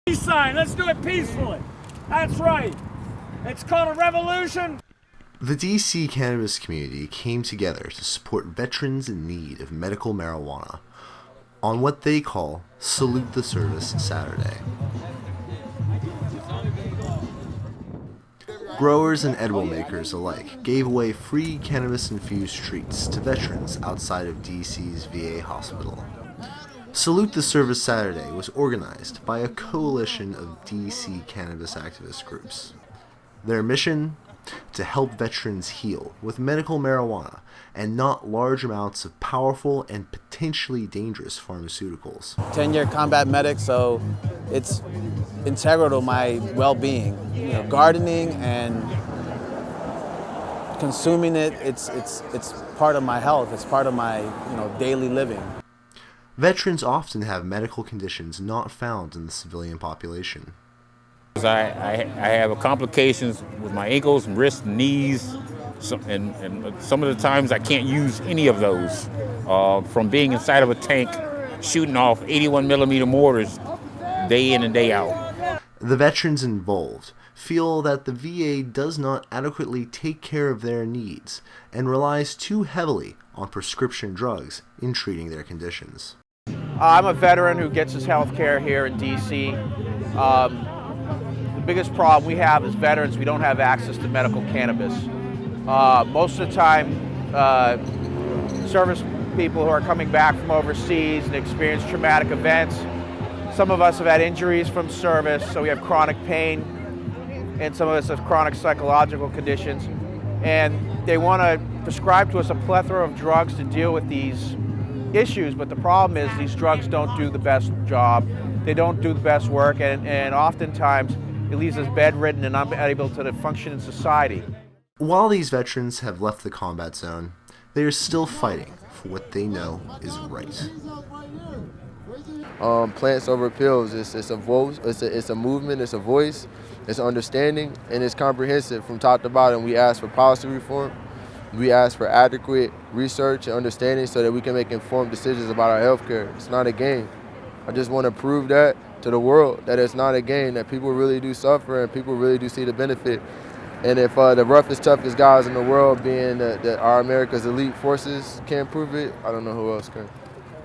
Peace sign. Let's do it peacefully. That's right. It's called a revolution. The DC cannabis community came together to support veterans in need of medical marijuana on what they call Salute the Service Saturday. Growers and edible makers alike gave away free cannabis-infused treats to veterans outside of DC's VA hospital. Salute the Service Saturday was organized by a coalition of DC cannabis activist groups. Their mission? To help veterans heal with medical marijuana and not large amounts of powerful and potentially dangerous pharmaceuticals. 10-year combat medic, so it's integral to my well-being. You know, gardening and consuming it, it's part of my health. It's part of my daily living. Veterans often have medical conditions not found in the civilian population. I have complications with my ankles and wrists and knees, and some of the times I can't use any of those. From being inside of a tank, shooting off 81 millimeter mortars day in and day out. The veterans involved feel that the VA does not adequately take care of their needs and relies too heavily on prescription drugs in treating their conditions. I'm a veteran who gets his health care here in DC. The biggest problem we have as veterans, we don't have access to medical cannabis. Most of the time, service people who are coming back from overseas and experience traumatic events, some of us have had injuries from service, so we have chronic pain, and some of us have chronic psychological conditions. And they want to prescribe to us a plethora of drugs to deal with these issues, but the problem is these drugs don't do the best job. They don't do the best work, and oftentimes it leaves us bedridden and unable to function in society. While these veterans have left the combat zone, they are still fighting for what they know is right. Plants over pills. It's a voice. It's a movement. It's a voice. It's understanding, and it's comprehensive from top to bottom. We ask for policy reform. We ask for adequate research and understanding so that we can make informed decisions about our health care. It's not a game. I just want to prove that to the world, that it's not a game, that people really do suffer and people really do see the benefit. And if the roughest, toughest guys in the world, being our America's elite forces, can't prove it, I don't know who else can.